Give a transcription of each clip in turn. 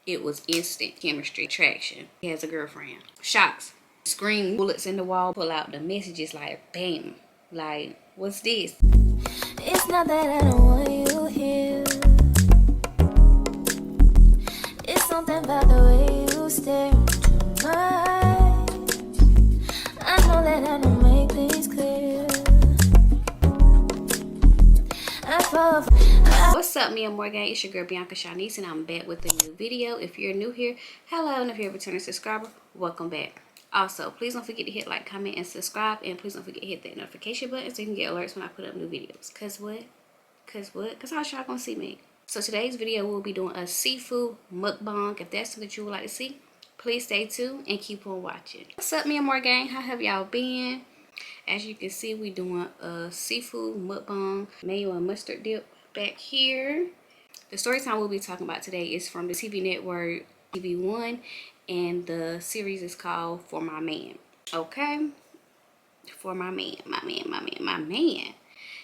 it was instant chemistry, attraction. He has a girlfriend. Shocks. Scream, bullets in the wall, pull out the messages like bam. Like, what's this? It's not that I don't want you here. It's something about the way you stare into my eyes. I know that I don't make things clear. What's up, me and more gang? It's your girl Bianca Shanice, and I'm back with a new video. If you're new here, hello, and if you're a returning subscriber, welcome back. Also, please don't forget to hit like, comment, and subscribe, and please don't forget to hit that notification button so you can get alerts when I put up new videos. Cause what? Cause how y'all gonna see me? So today's video we'll be doing a seafood mukbang. If that's something that you would like to see, please stay tuned and keep on watching. What's up, me and more gang? How have y'all been? As you can see, we doing a seafood mukbang, mayo and mustard dip back here. The story time we'll be talking about today is from the TV network TV1, and the series is called For My Man. Okay, for my man.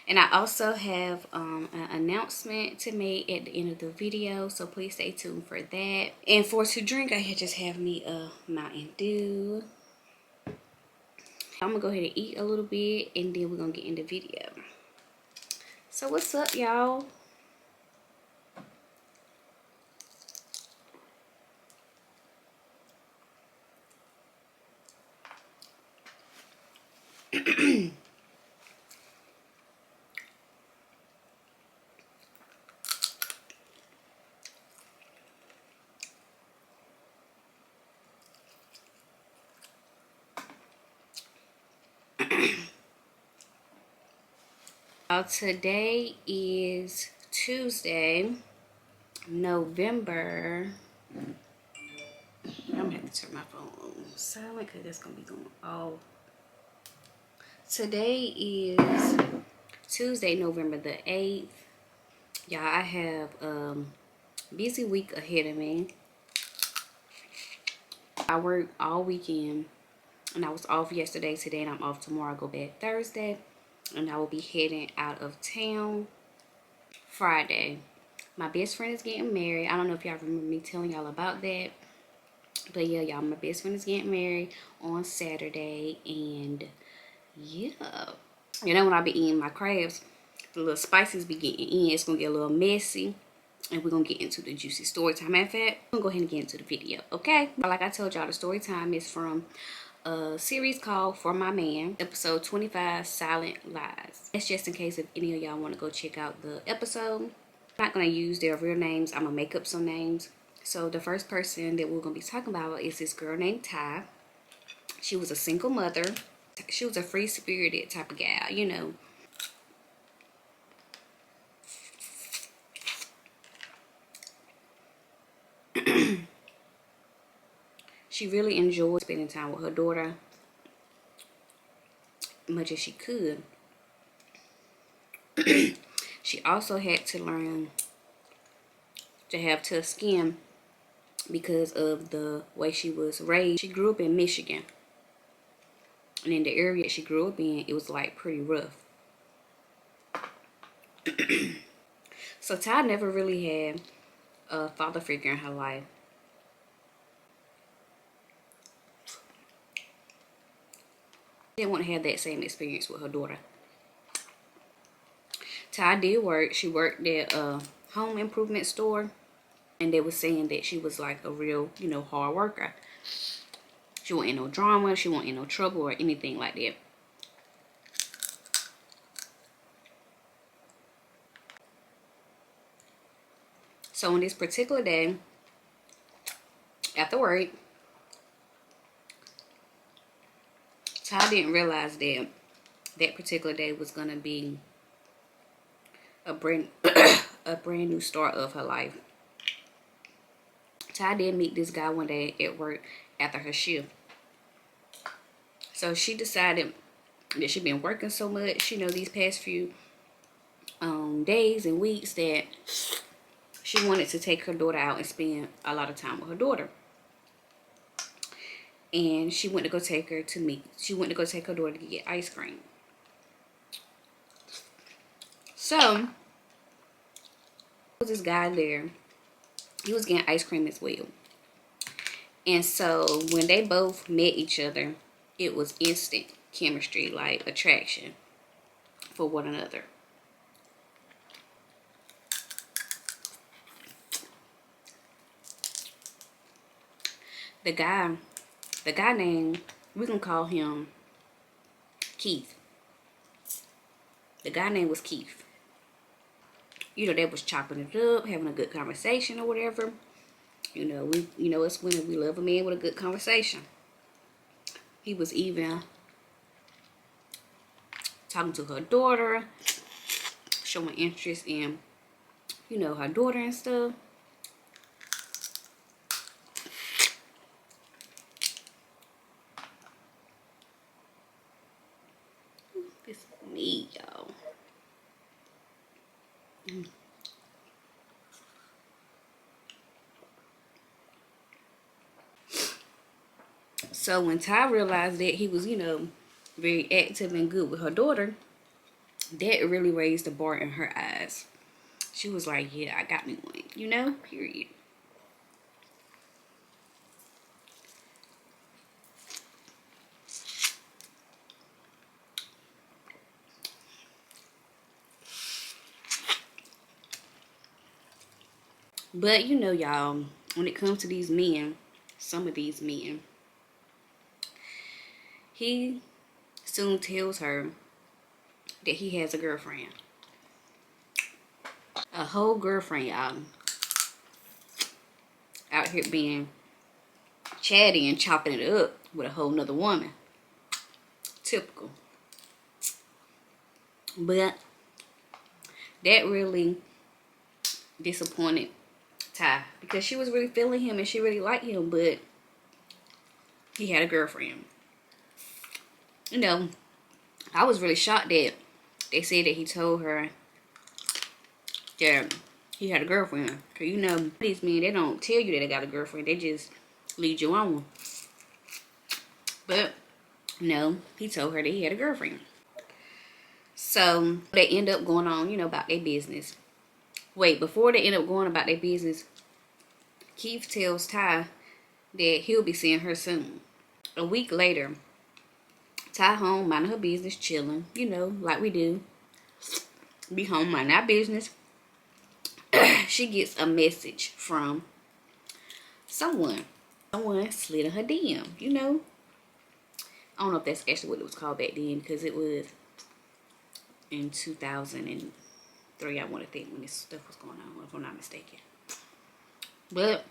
And I also have an announcement to make at the end of the video, so please stay tuned for that. And for to drink, I just have me a Mountain Dew. I'm gonna go ahead and eat a little bit, and then we're gonna get in the video. So what's up, y'all? Today is Tuesday, November. I'm gonna have to turn my phone on silent because that's gonna be going off. Today is Tuesday, November the 8th. Y'all, I have a busy week ahead of me. I worked all weekend, and I was off yesterday, today, and I'm off tomorrow. I go back Thursday, and I will be heading out of town Friday. My best friend is getting married. I don't know if y'all remember me telling y'all about that, but yeah, y'all, my best friend is getting married on Saturday, and yeah, you know, when I be eating my crabs, the little spices be getting in. It's gonna get a little messy, and we're gonna get into the juicy story time. Matter of fact, I'm gonna go ahead and get into the video, okay? But like I told y'all, the story time is from a series called For My Man, episode 25, Silent Lies. That's just in case if any of y'all want to go check out the episode. I'm not going to use their real names. I'm going to make up some names. So the first person that we're going to be talking about is this girl named Ty. She was a single mother. She was a free-spirited type of gal, you know. She really enjoyed spending time with her daughter much as she could. She also had to learn to have tough skin because of the way she was raised. She grew up in Michigan, and in the area she grew up in, it was like pretty rough. So Ty never really had a father figure in her life. She didn't want to have that same experience with her daughter. Ty did work. She worked at a home improvement store, and they were saying that she was like a real, you know, hard worker. She wasn't in no drama. She wasn't in no trouble or anything like that. So on this particular day, after work, Ty didn't realize that that particular day was gonna be a brand new start of her life. Ty did meet this guy one day at work after her shift. So she decided that she'd been working so much, you know, these past few days and weeks, that she wanted to take her daughter out and spend a lot of time with her daughter. And she went to go take her to meet. She went to go take her daughter to get ice cream. So there was this guy there He was getting ice cream as well. And so when they both met each other, it was instant chemistry, like attraction for one another. The guy, named, we can call him Keith. The guy name was Keith. You know, they was chopping it up, having a good conversation or whatever. You know, us women, we love a man with a good conversation. He was even talking to her daughter, showing interest in, you know, her daughter and stuff. It's me, y'all. So when Ty realized that he was, you know, very active and good with her daughter, that really raised the bar in her eyes. She was like, yeah, I got me one, you know, period. But you know, y'all, when it comes to these men, some of these men, he soon tells her that he has a girlfriend. A whole girlfriend, y'all. Out here being chatty and chopping it up with a whole nother woman. Typical. But that really disappointed Ty, because she was really feeling him and she really liked him, but he had a girlfriend. You know, I was really shocked that they said that he told her that he had a girlfriend. Cause you know, these men, they don't tell you that they got a girlfriend. They just lead you on. But no, he told her that he had a girlfriend. So they end up going on, you know, about their business. Wait, before they end up going about their business, Keith tells Ty that he'll be seeing her soon. A week later, Ty home, minding her business, chilling, you know, like we do. Be home, minding our business. She gets a message from someone. Someone slid in her DM, you know. I don't know if that's actually what it was called back then, because it was in 2003, I want to think, when this stuff was going on, if I'm not mistaken. But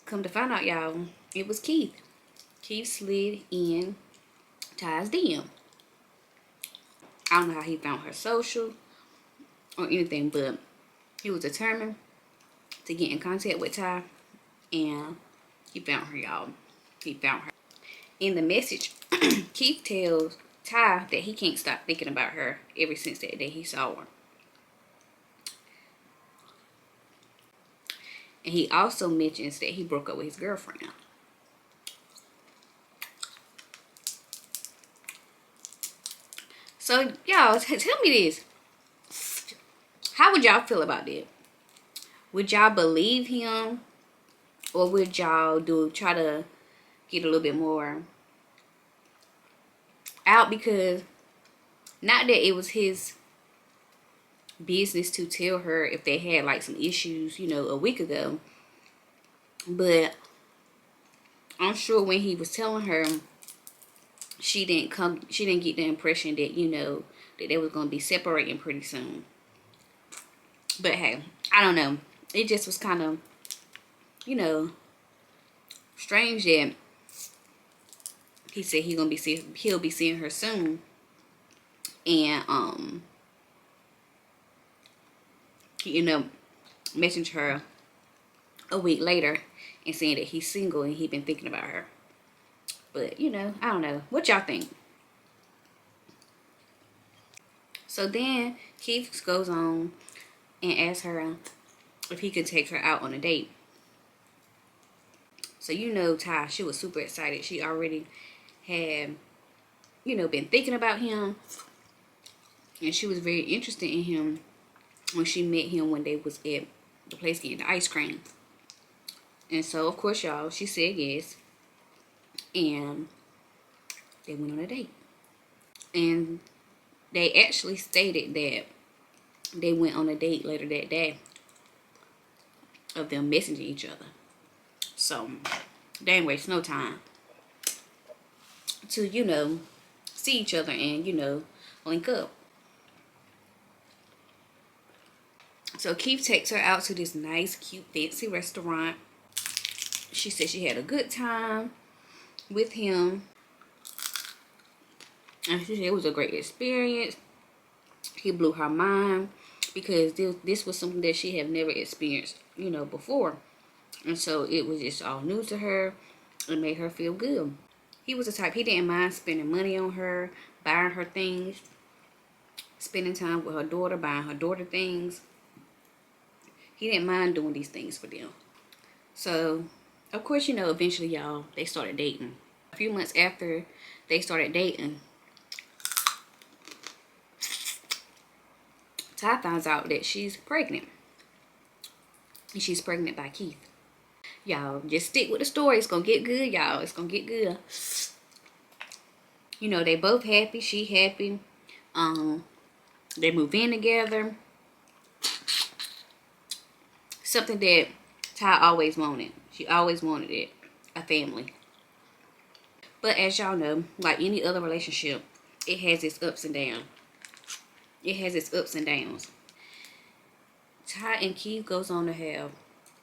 come to find out, y'all, it was Keith. Keith slid in Ty's DM. I don't know how he found her social or anything, but he was determined to get in contact with Ty, and he found her, y'all. He found her. In the message, Keith tells Ty that he can't stop thinking about her ever since that day he saw her. And he also mentions that he broke up with his girlfriend. So, y'all, tell me this. How would y'all feel about that? Would y'all believe him? Or would y'all try to get a little bit more out? Because not that it was his business to tell her if they had like some issues, you know, a week ago. But I'm sure when he was telling her, she didn't get the impression that, you know, that they was going to be separating pretty soon. But hey, I don't know. It just was kind of, you know, strange that he said he'll be seeing her soon. And he ended up messaging her a week later and saying that he's single and he been thinking about her. But, you know, I don't know. What y'all think? So then Keith goes on and asks her if he could take her out on a date. So, you know, Ty, she was super excited. She already had, you know, been thinking about him. And she was very interested in him when she met him when they was at the place getting the ice cream. And so, of course, y'all, she said yes. And they went on a date. And they actually stated that they went on a date later that day of them messaging each other. So, they ain't waste no time to, see each other and, link up. So, Keith takes her out to this nice, cute, fancy restaurant. She said she had a good time with him. And she said it was a great experience. He blew her mind because this was something that she had never experienced, before. And so it was just all new to her. It made her feel good. He was the type, he didn't mind spending money on her, buying her things, spending time with her daughter, buying her daughter things. He didn't mind doing these things for them. So, of course, eventually, y'all, they started dating. A few months after they started dating, Ty finds out that she's pregnant. And she's pregnant by Keith. Y'all, just stick with the story. It's going to get good, y'all. It's going to get good. They both happy. She happy. They move in together. Something that Ty always wanted. She always wanted it. A family. But as y'all know, like any other relationship, it has its ups and downs. It has its ups and downs. Ty and Keith goes on to have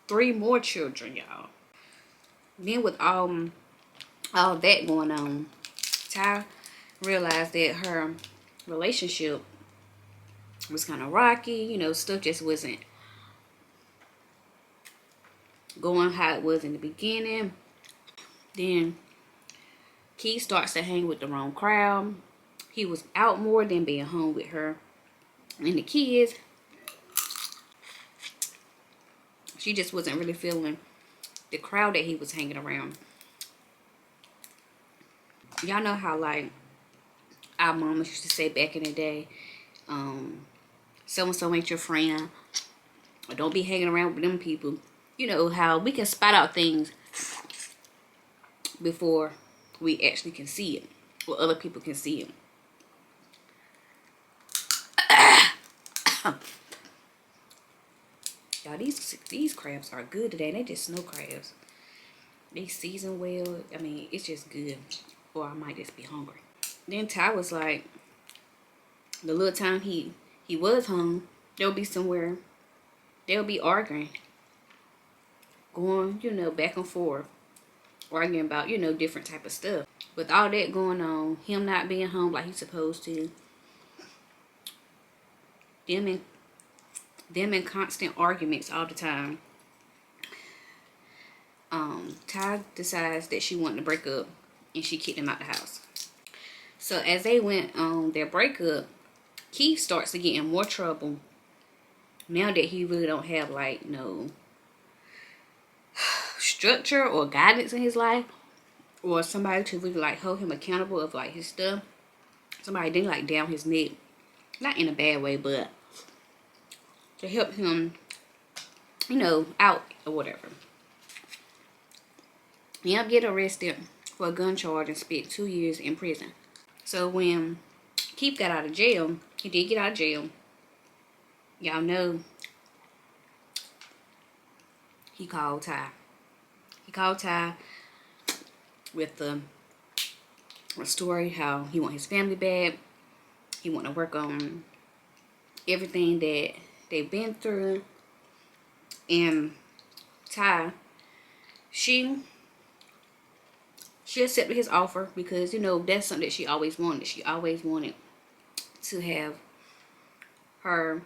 3 more children, y'all. Then with all that going on, Ty realized that her relationship was kind of rocky. Stuff just wasn't going how it was in the beginning. Then Keith starts to hang with the wrong crowd. He was out more than being home with her and the kids. She just wasn't really feeling the crowd that he was hanging around. Y'all know how, like, our mamas used to say back in the day, so-and-so ain't your friend, or don't be hanging around with them people. How we can spot out things before we actually can see it, or other people can see it. Y'all, these crabs are good today. They just snow crabs. They season well. I mean, it's just good. Or I might just be hungry. Then Ty was like, the little time he was home, they'll be somewhere. They'll be arguing. Going, back and forth. Arguing about, different type of stuff. With all that going on, him not being home like he's supposed to. Them in constant arguments all the time. Ty decides that she wanted to break up, and she kicked him out the house. So as they went on their breakup, Keith starts to get in more trouble. Now that he really don't have like no structure or guidance in his life, or somebody to really like hold him accountable of like his stuff. Somebody didn't like down his neck, not in a bad way, but to help him, out or whatever. He ended up getting arrested for a gun charge and spent 2 years in prison. So when Keith got out of jail, he did get out of jail. Y'all know he called Ty. He called Ty with a story how he want his family back. He want to work on everything that they've been through. And Ty, she accepted his offer because, that's something that she always wanted. She always wanted to have her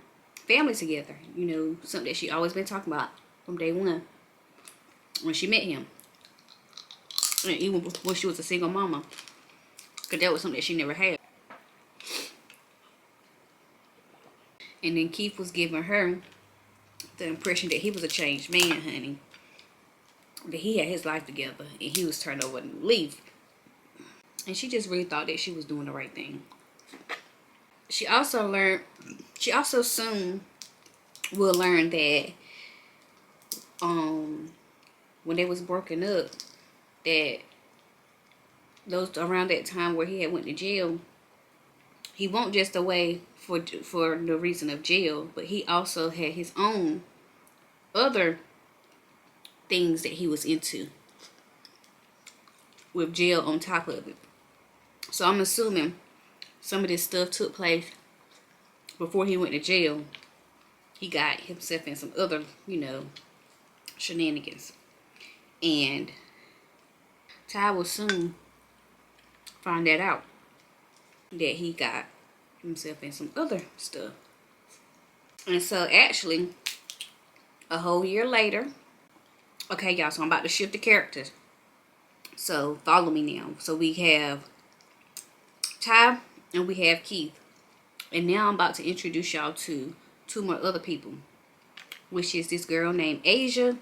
family together. Something that she always been talking about from day one when she met him. And even when she was a single mama. Because that was something that she never had. And then Keith was giving her the impression that he was a changed man, honey. That he had his life together and he was turned over a new leaf. And she just really thought that she was doing the right thing. She also soon will learn that when they was broken up, that those around that time where he had went to jail, he won't just away for the reason of jail, but he also had his own other things that he was into with jail on top of it. So I'm assuming some of this stuff took place before he went to jail. He got himself in some other, shenanigans. And Ty will soon find that out, that he got himself in some other stuff. And so actually, a whole year later, okay, y'all, so I'm about to shift the characters. So follow me now. So we have Ty and we have Keith. And now I'm about to introduce y'all to two more other people, which is this girl named Asia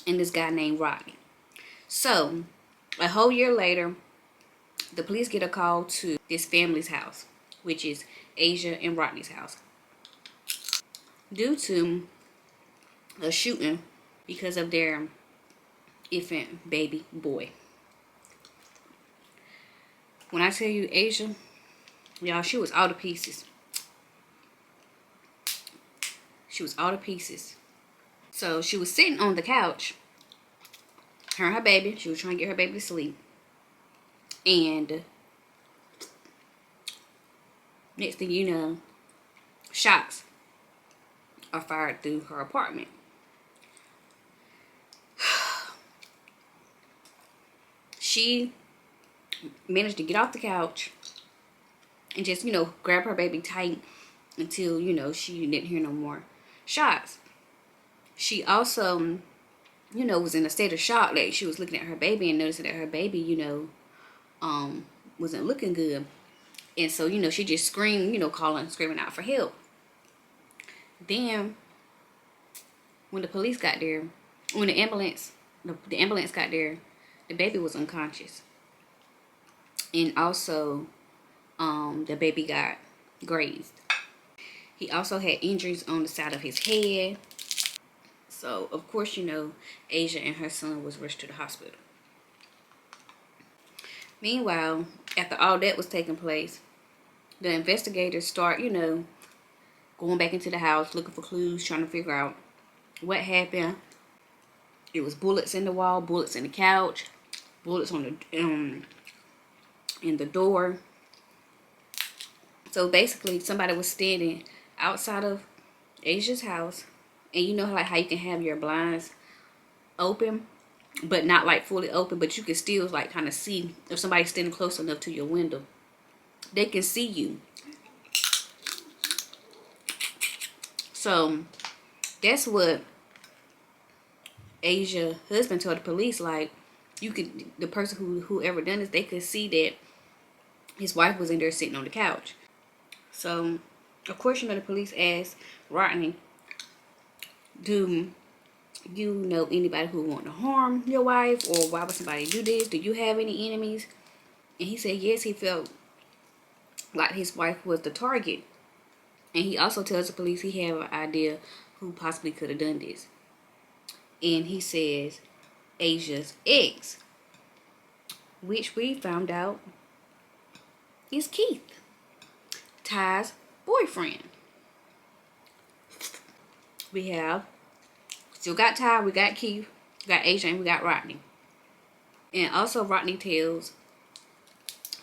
and this guy named Rodney. So a whole year later, the police get a call to this family's house, which is Asia and Rodney's house, due to a shooting because of their infant baby boy. When I tell you Asia, y'all, she was all to pieces. She was all to pieces. So she was sitting on the couch, her and her baby. She was trying to get her baby to sleep. And next thing you know, shots are fired through her apartment. She managed to get off the couch and just, grab her baby tight until, she didn't hear no more shots. She also, was in a state of shock. Like, she was looking at her baby and noticing that her baby, wasn't looking good. And so, she just screamed, screaming out for help. Then, when the police got there, when the ambulance got there, the baby was unconscious. And also, the baby got grazed. He also had injuries on the side of his head. So, of course, Asia and her son was rushed to the hospital. Meanwhile, after all that was taking place, the investigators start, going back into the house, looking for clues, trying to figure out what happened. It was bullets in the wall, bullets in the couch, bullets on the in the door. So basically, somebody was standing outside of Asia's house, and you know how you can have your blinds open, but not like fully open, but you can still like kind of see if somebody's standing close enough to your window. They can see you. So that's what Asia's husband told the police. Like, the person whoever done this, they could see that his wife was in there sitting on the couch. So, of course, the police asked Rodney, do you know anybody who want to harm your wife, or why would somebody do this? Do you have any enemies? And he said yes, he felt like his wife was the target. And he also tells the police he have an idea who possibly could have done this. And he says Asia's ex, which we found out is Keith, Ty's boyfriend. We have still got Ty, we got Keith, we got Asia, and we got Rodney. And also Rodney tells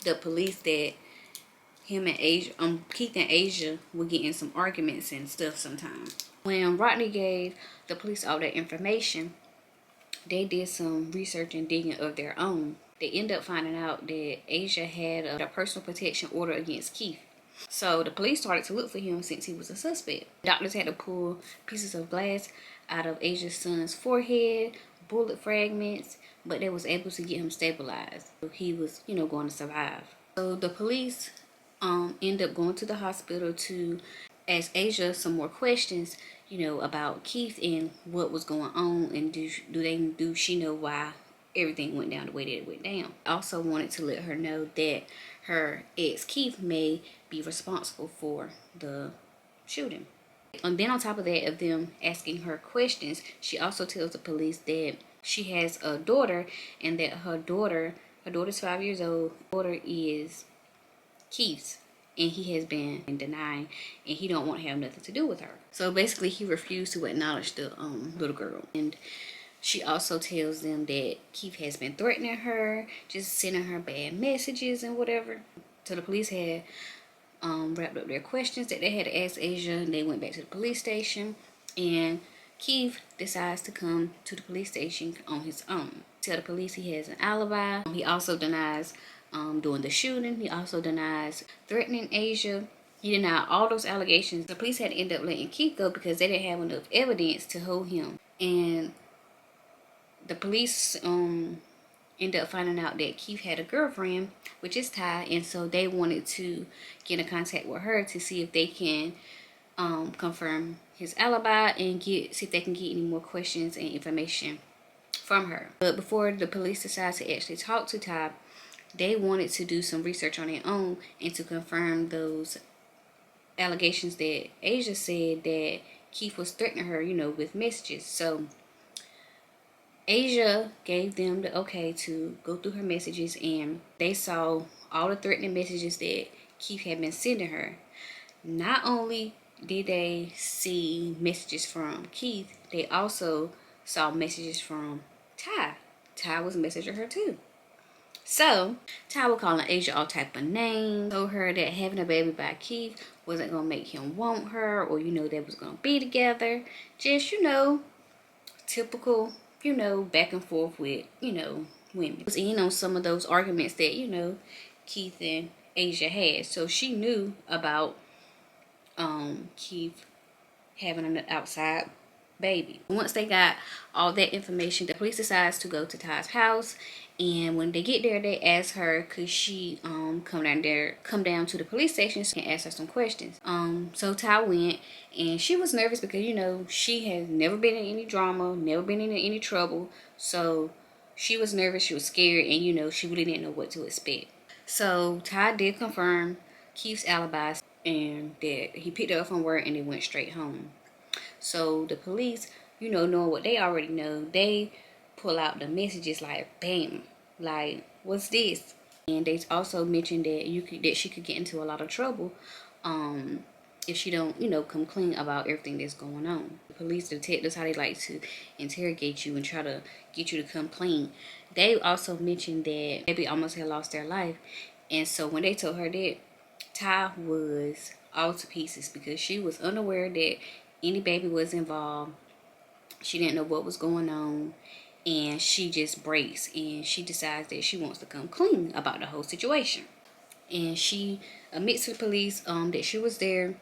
the police that him and Asia, Keith and Asia were getting some arguments and stuff sometimes. When Rodney gave the police all that information, they did some research and digging of their own. They ended up finding out that Asia had a personal protection order against Keith. So the police started to look for him since he was a suspect. Doctors had to pull pieces of glass out of Asia's son's forehead, bullet fragments, but they was able to get him stabilized. He was, going to survive. So the police end up going to the hospital to ask Asia some more questions, about Keith and what was going on, and do she know why everything went down the way that it went down. I also wanted to let her know that her ex Keith may be responsible for the shooting. And then on top of that, of them asking her questions, she also tells the police that she has a daughter, and that her daughter's 5 years old. Daughter is Keith's, and he has been denying, and he don't want to have nothing to do with her. So basically, he refused to acknowledge the little girl. And she also tells them that Keith has been threatening her, just sending her bad messages and whatever. So the police had wrapped up their questions that they had to ask Asia, and they went back to the police station. And Keith decides to come to the police station on his own. Tell the police he has an alibi. He also denies doing the shooting. He also denies threatening Asia. He denied all those allegations. The police had to end up letting Keith go because they didn't have enough evidence to hold him. And the police ended up finding out that Keith had a girlfriend, which is Ty, and so they wanted to get in contact with her to see if they can confirm his alibi and see if they can get any more questions and information from her. But before the police decided to actually talk to Ty, they wanted to do some research on their own and to confirm those allegations that Asia said that Keith was threatening her, with messages. So Asia gave them the okay to go through her messages, and they saw all the threatening messages that Keith had been sending her. Not only did they see messages from Keith, they also saw messages from Ty. Ty was messaging her too. So Ty was calling Asia all type of names, told her that having a baby by Keith wasn't gonna make him want her, or they was gonna be together. Just typical, back and forth with women. Was in on some of those arguments that Keith and Asia had. So she knew about Keith having an outside baby. Once they got all that information, the police decides to go to Ty's house, and when they get there, they ask her could she come down to the police station and ask her some questions. So Ty went, and she was nervous because she has never been in any drama, never been in any trouble. So she was nervous, she was scared, and she really didn't know what to expect. So Ty did confirm Keith's alibi, and that he picked her up from work and they went straight home. So the police, knowing what they already know, they pull out the messages like bam, like what's this? And they also mentioned that she could get into a lot of trouble if she don't come clean about everything that's going on. The police detectives, how they like to interrogate you and try to get you to come clean. They also mentioned that baby almost had lost their life, and so when they told her that, Ty was all to pieces because she was unaware that any baby was involved. She didn't know what was going on, and she just breaks, and she decides that she wants to come clean about the whole situation. And she admits to the police that she was there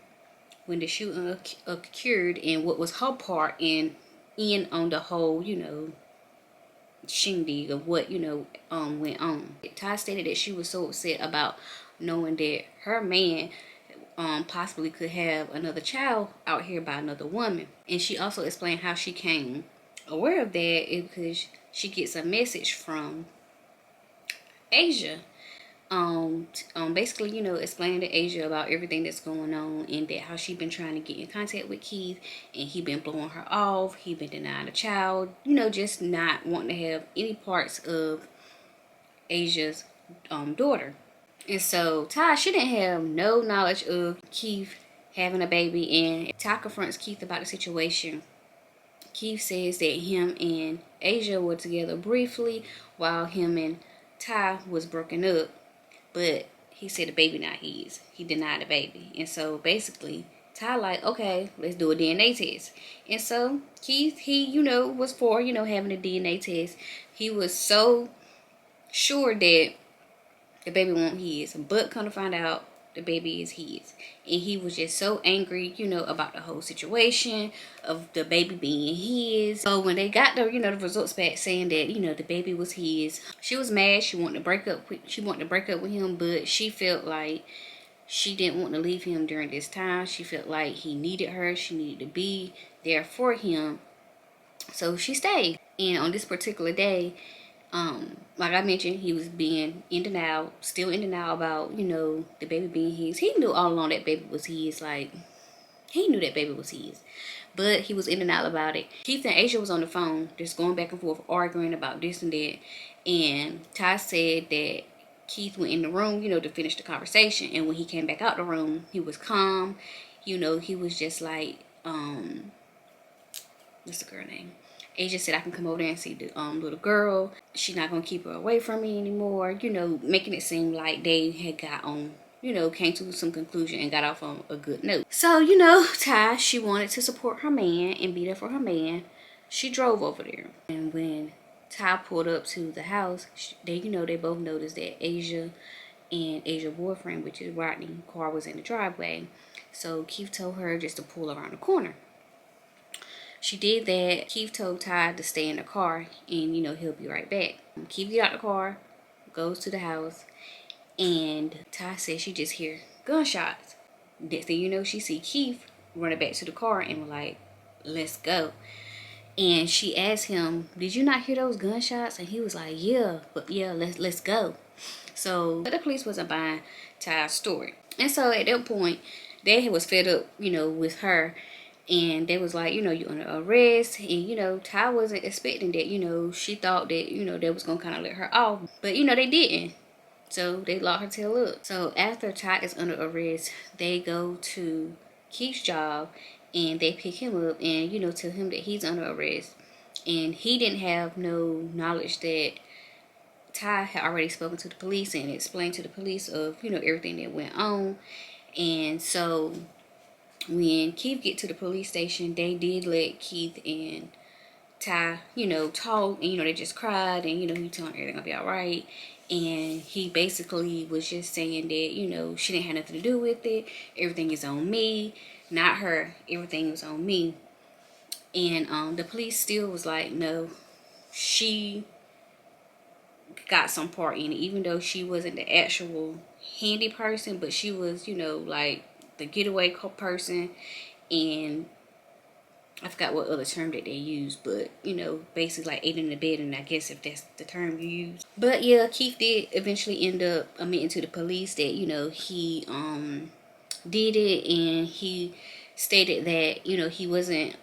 when the shooting occurred, and what was her part in on the whole shindig of what went on. Ty stated that she was so upset about knowing that her man possibly could have another child out here by another woman. And she also explained how she came aware of that is because she gets a message from Asia, basically explaining to Asia about everything that's going on, and that how she been trying to get in contact with Keith, and he been blowing her off, he been denying the child, just not wanting to have any parts of Asia's daughter. And so Ty, she didn't have no knowledge of Keith having a baby, and Ty confronts Keith about the situation. Keith says that him and Asia were together briefly while him and Ty was broken up, but he said the baby not his. He denied the baby. And so basically Ty like, okay, let's do a DNA test. And so Keith, he was for having a DNA test. He was so sure that the baby wasn't his, but come to find out the baby is his. And he was just so angry, about the whole situation of the baby being his. So when they got the results back saying that the baby was his, she was mad. She wanted to break up with him, but she felt like she didn't want to leave him during this time. She felt like he needed her. She needed to be there for him, so she stayed. And on this particular day, like I mentioned, he was being still in denial about, the baby being his. He knew all along that baby was his. Like, He knew that baby was his, but he was in and out about it. Keith and Asia was on the phone, just going back and forth, arguing about this and that. And Ty said that Keith went in the room, to finish the conversation. And when he came back out the room, he was calm. He was just like, what's the girl name? Asia said, I can come over there and see the little girl. She's not going to keep her away from me anymore. Making it seem like they had got on, came to some conclusion and got off on a good note. So, Ty, she wanted to support her man and be there for her man. She drove over there. And when Ty pulled up to the house, they both noticed that Asia and Asia's boyfriend, which is Rodney, car was in the driveway. So Keith told her just to pull around the corner. She did that. Keith told Ty to stay in the car and, he'll be right back. Keith get out the car, goes to the house, and Ty said she just hear gunshots. Next thing you know, she see Keith running back to the car and was like, let's go. And she asked him, did you not hear those gunshots? And he was like, yeah, let's go. So the police wasn't buying Ty's story. And so at that point, they was fed up, with her. And they was like, you under arrest. And, Ty wasn't expecting that. She thought that, they was going to kind of let her off. But, they didn't. So they locked her tail up. So after Ty is under arrest, they go to Keith's job. And they pick him up and, tell him that he's under arrest. And he didn't have no knowledge that Ty had already spoken to the police and explained to the police of, everything that went on. And so when Keith get to the police station, they did let Keith and Ty, talk, and, they just cried, and, he told her everything gonna be all right. And he basically was just saying that, she didn't have nothing to do with it. Everything is on me, not her. Everything was on me. And the police still was like, no, she got some part in it, even though she wasn't the actual handy person, but she was, like the getaway person. And I forgot what other term that they used, but basically like aiding and abetting, I guess, if that's the term you use. But yeah, Keith did eventually end up admitting to the police that he did it, and he stated that he wasn't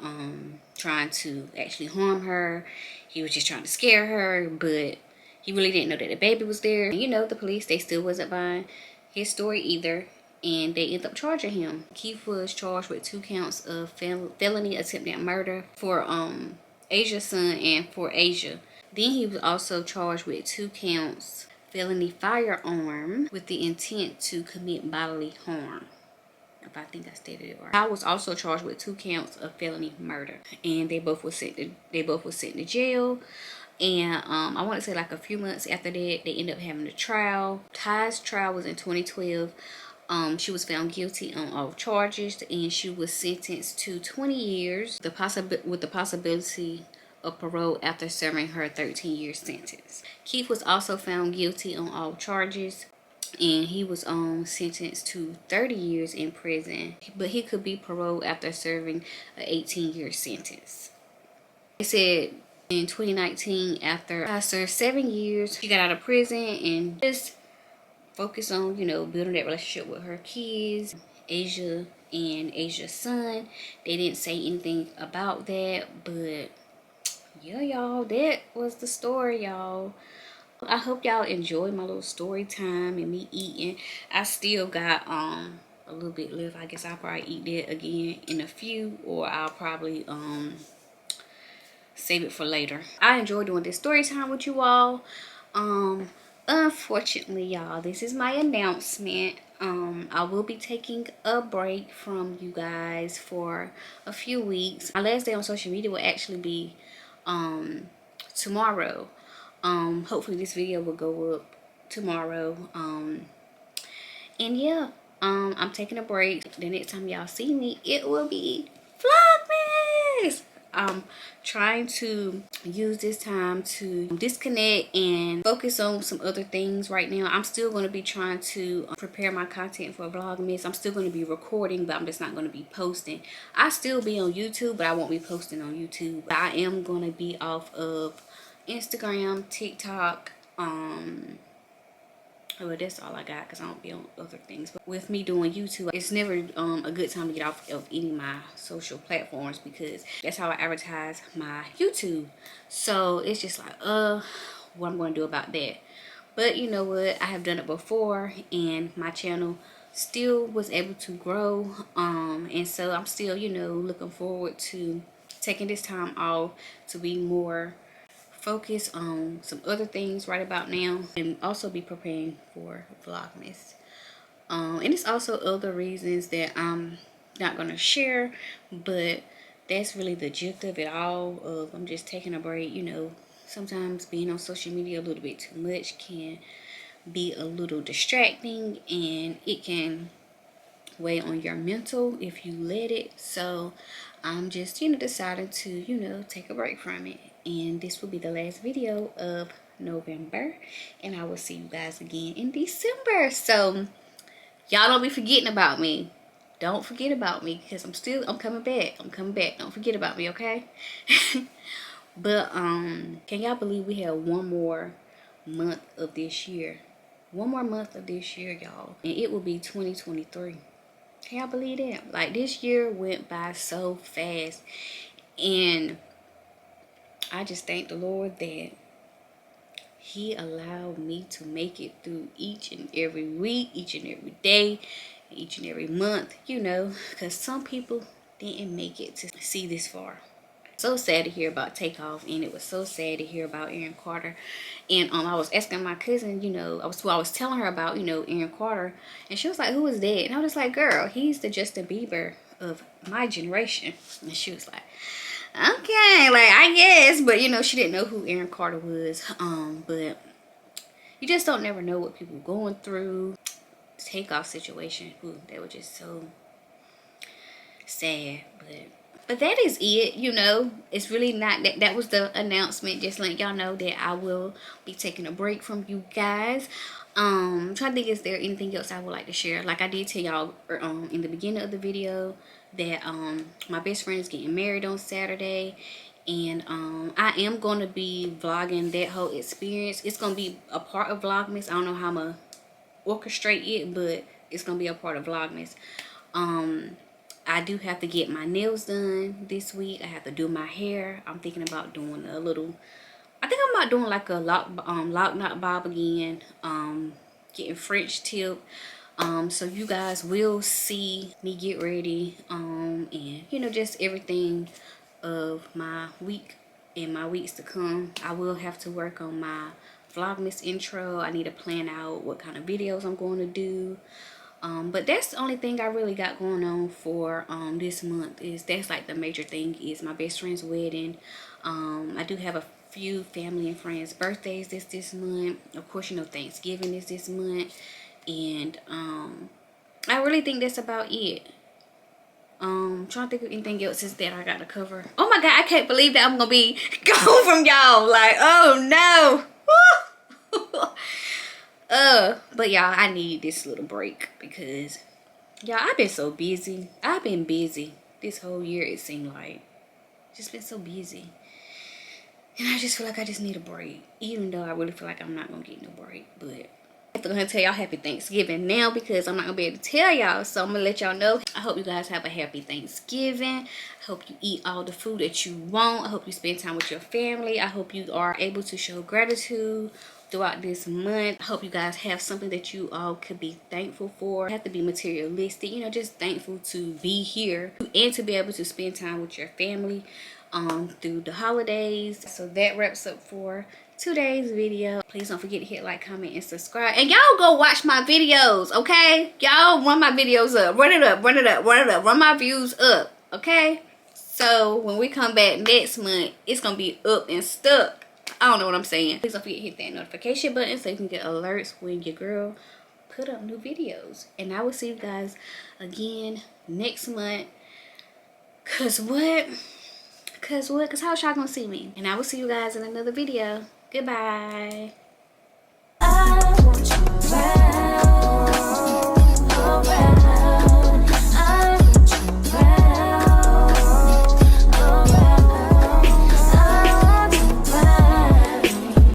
trying to actually harm her. He was just trying to scare her, but he really didn't know that the baby was there. And, the police, they still wasn't buying his story either. And they ended up charging him. Keith was charged with 2 counts of felony attempted murder for Asia's son and for Asia. Then he was also charged with 2 counts felony firearm with the intent to commit bodily harm. If I think I stated it right. I was also charged with 2 counts of felony murder, and they both were sent to jail. And I want to say like a few months after that, they ended up having a trial. Ty's trial was in 2012. She was found guilty on all charges, and she was sentenced to 20 years with the possibility of parole after serving her 13-year sentence. Keith was also found guilty on all charges, and he was sentenced to 30 years in prison, but he could be paroled after serving an 18-year sentence. They said in 2019, after I served 7 years, she got out of prison and just focus on, building that relationship with her kids, Asia and Asia's son. They didn't say anything about that, but yeah, y'all, that was the story, y'all. I hope y'all enjoyed my little story time and me eating. I still got a little bit left. I guess I'll probably eat that again in a few, or I'll probably save it for later. I enjoyed doing this story time with you all. Unfortunately, y'all, this is my announcement. I will be taking a break from you guys for a few weeks. My last day on social media will actually be tomorrow. Hopefully this video will go up tomorrow. And yeah, I'm taking a break. The next time y'all see me, it will be Vlogmas. I'm trying to use this time to disconnect and focus on some other things right now. I'm still going to be trying to prepare my content for Vlogmas. I'm still going to be recording, but I'm just not going to be posting. I'll still be on YouTube, but I won't be posting on YouTube. I am going to be off of Instagram, TikTok, Well, that's all I got because I don't be on other things. But with me doing YouTube, it's never a good time to get off of any of my social platforms because that's how I advertise my YouTube. So it's just like, what I'm going to do about that. But you know what? I have done it before and my channel still was able to grow. And so I'm still, you know, looking forward to taking this time off to be more focus on some other things right about now and also be preparing for Vlogmas. And it's also other reasons that I'm not going to share, but that's really the gist of it all. Of I'm just taking a break. You know, sometimes being on social media a little bit too much can be a little distracting and it can weigh on your mental if you let it. So I'm just, you know, deciding to, you know, take a break from it. And this will be the last video of November, and I will see you guys again in December. So y'all don't be forgetting about me. Don't forget about me because I'm coming back. I'm coming back. Don't forget about me, okay? But can y'all believe we have one more month of this year? One more month of this year, y'all, and it will be 2023. Can y'all believe that? Like, this year went by so fast, and I just thank the Lord that He allowed me to make it through each and every week, each and every day, each and every month, you know, because some people didn't make it to see this far. So sad to hear about Takeoff, and it was so sad to hear about Aaron Carter. And I was asking my cousin, you know, I was telling her about, you know, Aaron Carter, and she was like, "Who is that?" And I was like, "Girl, he's the Justin Bieber of my generation." And she was like, "Okay, like, I guess," but you know, she didn't know who Aaron Carter was. But you just don't never know what people are going through. The Takeoff situation, ooh, they were just so sad. But that is it, you know. It's really not that was the announcement, just letting y'all know that I will be taking a break from you guys. I'm trying to think, is there anything else I would like to share? Like I did tell y'all in the beginning of the video that my best friend is getting married on Saturday, and I am going to be vlogging that whole experience. It's going to be a part of Vlogmas. I don't know how I'm going to orchestrate it, but it's going to be a part of Vlogmas. I do have to get my nails done this week. I have to do my hair. I'm thinking about doing a little, I think I'm about doing like a lock knot bob again. Getting French tip. So you guys will see me get ready. And you know, just everything of my week and my weeks to come. I will have to work on my Vlogmas intro. I need to plan out what kind of videos I'm going to do. But that's the only thing I really got going on for this month. That's like the major thing is my best friend's wedding. I do have a few family and friends birthdays this month. Of course, you know, Thanksgiving is this month, and I really think that's about it. Trying to think of anything else is that I got to cover. Oh my god, I can't believe that I'm gonna be gone from y'all. Like, oh no. But y'all, I need this little break because y'all, I've been so busy. I've been busy this whole year, it seemed like. Just been so busy. And I just feel like I just need a break. Even though I really feel like I'm not gonna get no break. But I'm gonna tell y'all happy Thanksgiving now because I'm not gonna be able to tell y'all. So I'm gonna let y'all know. I hope you guys have a happy Thanksgiving. I hope you eat all the food that you want. I hope you spend time with your family. I hope you are able to show gratitude throughout this month. I hope you guys have something that you all could be thankful for. You have to be materialistic, you know, just thankful to be here and to be able to spend time with your family through the holidays. So that wraps up for today's video. Please don't forget to hit like, comment, and subscribe. And y'all go watch my videos, okay? Y'all run my videos up. Run it up, run it up, run it up. Run my views up, okay? So when we come back next month, it's gonna be up and stuck. I don't know what I'm saying. Please don't forget to hit that notification button so you can get alerts when your girl put up new videos. And I will see you guys again next month. Cause what? Cause how y'all gonna see me? And I will see you guys in another video. Goodbye.